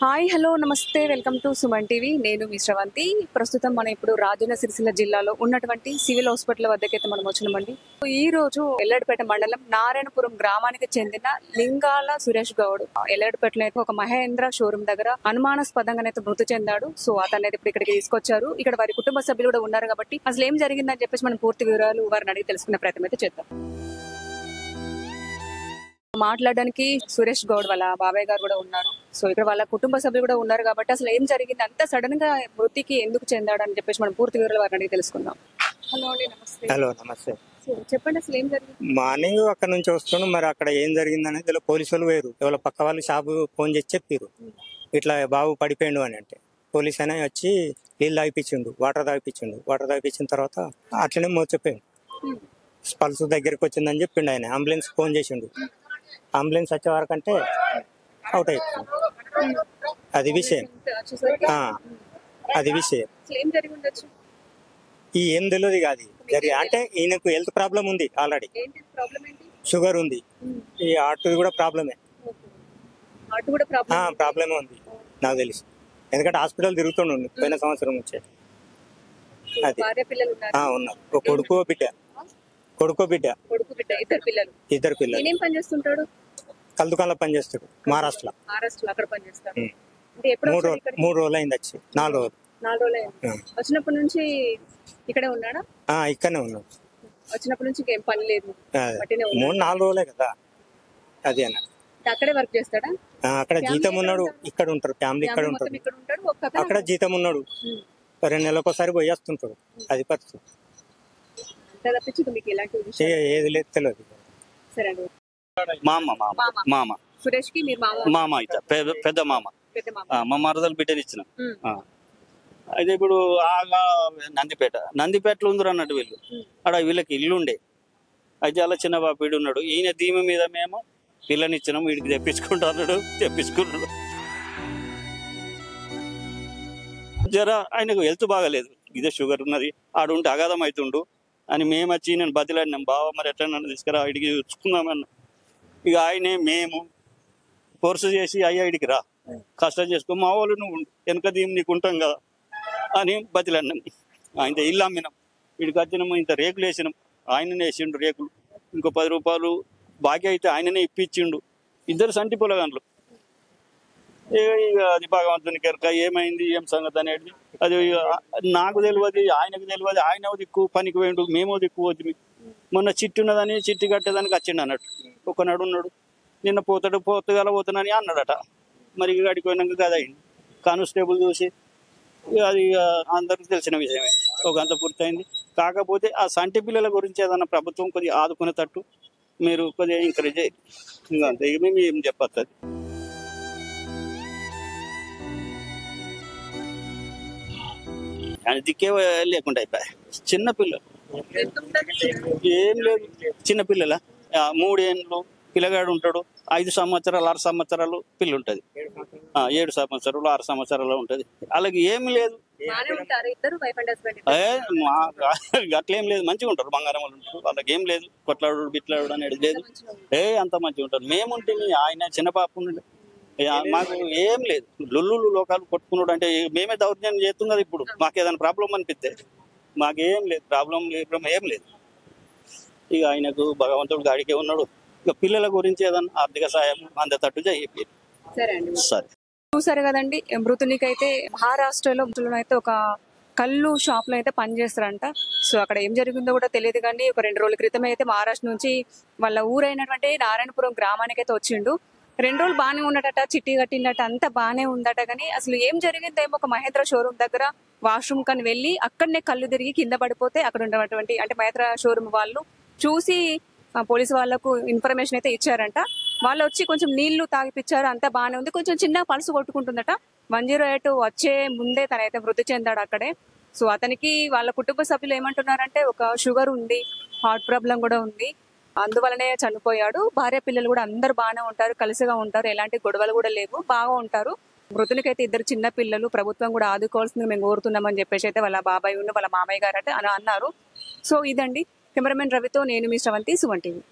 Hi hello నమస్తే welcome to Suman TV. నేను మీ శ్రవంతి. ప్రస్తుతం మనం ఇప్పుడు రాజన్న సిరిసిల్ల జిల్లాలో ఉన్నటువంటి సివిల్ హాస్పిటల్ వద్దకైతే మనం వచ్చినామండి. ఈ రోజు ఎల్లడిపేట మండలం నారాయణపురం గ్రామానికి చెందిన లింగాల సురేష్ గౌడ్ ఎల్లడిపేటలో అయితే ఒక మహేంద్ర షోరూమ్ దగ్గర అనుమానాస్పదంగానైతే మృతి చెందాడు. సో అతన్ని ఇప్పుడు ఇక్కడికి తీసుకొచ్చారు. ఇక్కడ వారి కుటుంబ సభ్యులు కూడా ఉన్నారు కాబట్టి అసలు ఏం జరిగిందని చెప్పేసి మనం పూర్తి వివరాలు వారిని అడిగి తెలుసుకునే ప్రయత్నం అయితే చేద్దాం. మాట్లాడడానికి సురేష్ గౌడ్ వాళ్ళ బాబాయ్ గారు కూడా ఉన్నారు. సో ఇక్కడ వాళ్ళ కుటుంబ సభ్యులు కూడా ఉన్నారు కాబట్టి అసలు ఏం జరిగింది, అంత సడన్ గా మృతికి ఎందుకు చెందాడు అని చెప్పేసి మనం పూర్తి వివరాలు వారిని అడిగి తెలుసుకుందాం. హలో అండి, నమస్తే. హలో నమస్తే. చెప్పండి అసలు ఏం జరిగింది. మార్నింగ్ అక్కడ నుంచి వస్తున్నాం, మరి అక్కడ ఏం జరిగింది అనేది పోలీసు వాళ్ళు వేరు ఎవరో పక్క వాళ్ళు షాపు ఫోన్ చేసి చెప్పారు ఇట్లా బాబు పడిపోయిండు అని. అంటే పోలీస్ అనే వచ్చి నీళ్ళు తాగిపించిండు, వాటర్ తాగిపించిన తర్వాత అట్లనే మోసపోయిండు. పల్స్ దగ్గరికి వచ్చిందని చెప్పిండు ఆయన. అంబులెన్స్ ఫోన్ చేసిండు, అంబులెన్స్ వచ్చే వరకు అంటే అవుట్ అయిపోయింది. అది విషయం. ఈ ఏం తెలియదు కాదు జరిగి. అంటే ఈయనకు హెల్త్ ప్రాబ్లం ఉంది, ఆల్రెడీ షుగర్ ఉంది, ఈ హార్ట్ కూడా ప్రాబ్లమే ఉంది నాకు తెలిసి. ఎందుకంటే హాస్పిటల్ తిరుగుతుండు పోయిన సంవత్సరం నుంచే. అది ఉన్నారు, ఒక కొడుకో బిడ్డ ఇద్దరు పిల్లలు. కల్దుకాన్లో పనిచేస్తాడు, మహారాష్ట్ర. మూడు రోజులు అయింది వచ్చి, 4 రోజులు వచ్చినప్పటి నుంచి ఇక్కడే ఉన్నాడా? ఇక్కడనే ఉన్నాడు. వచ్చినప్పటి నుంచి ఏం పని లేదు, 3-4 రోజులే కదా. అది అన్న అక్కడే వర్క్ చేస్తాడా? అక్కడ జీతం ఉన్నాడు, ఇక్కడ ఉంటారు, ఫ్యామిలీ ఇక్కడ ఉంటారు. అక్కడ జీతం ఉన్నాడు, 2 నెలలకు ఒకసారి పోయి వస్తుంటాడు. అది పరిస్థితి. ఏది లేదు తెలియదు. మామ సురేష్ కి మామ అయితే పెద్ద మామ మా మరదలు బిడ్డని ఇచ్చిన. అయితే ఇప్పుడు నందిపేటలో ఉందరు అన్నట్టు వీళ్ళు. అక్కడ వీళ్ళకి ఇల్లు ఉండే. అయితే అలా చిన్న బాపీడు ఉన్నాడు. ఈయన ధీమ మీద మేము పిల్లని ఇచ్చినాం, వీడికి తెప్పించుకుంటున్నాడు. జర ఆయనకు హెల్త్ బాగాలేదు, ఇదే షుగర్ ఉన్నది, ఆడుంటే అగాధం అవుతుండు అని మేము వచ్చి నేను బతిలాడినాం. బావ మరి ఎట్లా నన్ను తీసుకురా, ఇడికి చూసుకుందామన్నా. ఇక ఆయనే మేము ఫోర్స్ చేసి ఇడికి రా, కష్టం చేసుకో, మా వాళ్ళు నువ్వు వెనక దీని నీకు ఉంటాం కదా అని బతిలాడినాం. ఇంత ఇల్లు అమ్మినాం, వీడికి వచ్చినాము, ఇంత రేకులు వేసినాం, ఆయననే వేసిండు రేకులు. ఇంకో 10 రూపాయలు బాకీ అయితే ఆయననే ఇప్పించిండు. ఇద్దరు సంటి పొలగాండ్లు. ఇక అది భగవంతునికి ఎరక ఏమైంది ఏం సంగతి అనేది. అది నాకు తెలియదు, ఆయనకు తెలియదు. ఆయన దిక్కు పనికి పోయిండు, మేమో దిక్కు పోతుంది. మొన్న చిట్టి ఉన్నదని చిట్టి కట్టేదానికి వచ్చిండు అన్నట్టు. ఒకనాడు ఉన్నాడు, నిన్న పోతుగల పోతానని అన్నాడట. మరి గడికి పోయినాక కదా అయింది. కానిస్టేబుల్ చూసి అది అందరికి తెలిసిన విషయమే, ఒక అంత పూర్తయింది. కాకపోతే ఆ సంటి పిల్లల గురించి ఏదన్నా ప్రభుత్వం కొద్దిగా ఆదుకునేటట్టు మీరు కొద్దిగా ఎంకరేజ్ చేయాలి. ఇంకా అంతే, ఇక మేము ఏం చెప్పచ్చు. అది దిక్కే లేకుండా అయిపోయా. చిన్నపిల్లలు ఏం లేదు, చిన్నపిల్లల 3 ఏళ్ళు పిల్లగాడు ఉంటాడు. 5 సంవత్సరాలు 6 సంవత్సరాలు పిల్ల ఉంటుంది, 7 సంవత్సరాలు 6 సంవత్సరాలు ఉంటుంది. అలాగే ఏమి లేదు, అట్లేం లేదు, మంచిగా ఉంటారు, బంగారం వాళ్ళు ఉంటారు. వాళ్ళకి ఏం లేదు, కొట్లాడు బిట్లాడు అనేది లేదు. అంత మంచిగా ఉంటారు. మేముంటే ఆయన చిన్న పాప మాకు ఏం లేదు. లొల్లు లోకాలు కొట్టుకున్నాడు అంటే మేమే దౌర్జన్యం చేస్తున్నది. ఇప్పుడు మాకు ఏదైనా ప్రాబ్లం అనిపిస్తే మాకేం లేదు, ప్రాబ్లం ఏం లేదు. ఇక ఆయనకు భగవంతుడు గాడికే ఉన్నాడు. ఇక పిల్లల గురించి ఏదైనా ఆర్థిక సాయం అందేటట్టు చెప్పి. సరే, చూసారు కదండి. మృతునికైతే మహారాష్ట్రలో అయితే ఒక కళ్ళు షాప్ లో అయితే పనిచేస్తారంట. సో అక్కడ ఏం జరిగిందో కూడా తెలియదు కానీ ఒక 2 రోజుల క్రితం అయితే మహారాష్ట్ర నుంచి వాళ్ళ ఊరైనటువంటి నారాయణపురం గ్రామానికి అయితే వచ్చిండు. 2 రోజులు బాగానే ఉన్నట, చిట్టి కట్టినట్ట, అంతా బాగానే ఉందట. కానీ అసలు ఏం జరిగిందేమో ఒక మహేంద్ర షోరూమ్ దగ్గర వాష్రూమ్ కని వెళ్ళి అక్కడనే కళ్ళు తిరిగి కింద పడిపోతే అక్కడ ఉన్నటువంటి అంటే మహేంద్ర షోరూమ్ వాళ్ళు చూసి పోలీసు వాళ్ళకు ఇన్ఫర్మేషన్ అయితే ఇచ్చారంట. వాళ్ళు వచ్చి కొంచెం నీళ్లు తాగిపించారు, అంతా బాగానే ఉంది. కొంచెం చిన్న పల్సు కొట్టుకుంటుందట. 108 వచ్చే ముందే తనైతే మృతి చెందాడు అక్కడే. సో అతనికి వాళ్ళ కుటుంబ సభ్యులు ఏమంటున్నారంటే ఒక షుగర్ ఉంది, హార్ట్ ప్రాబ్లం కూడా ఉంది, అందువలనే చనిపోయాడు. భార్య పిల్లలు కూడా అందరు బాగానే ఉంటారు, కలిసిగా ఉంటారు, ఎలాంటి గొడవలు కూడా లేవు, బాగా ఉంటారు. మృతునికైతే 2 చిన్న పిల్లలు, ప్రభుత్వం కూడా ఆదుకోవాల్సింది మేము కోరుతున్నామని చెప్పేసి అయితే వాళ్ళ బాబాయ్ వాళ్ళ మామయ్య గారు అంటే అన్నారు. సో ఇదండి. కెమెరామెన్ రవితో నేను మీ శ్రవంతి, సుమన్ టీవీ.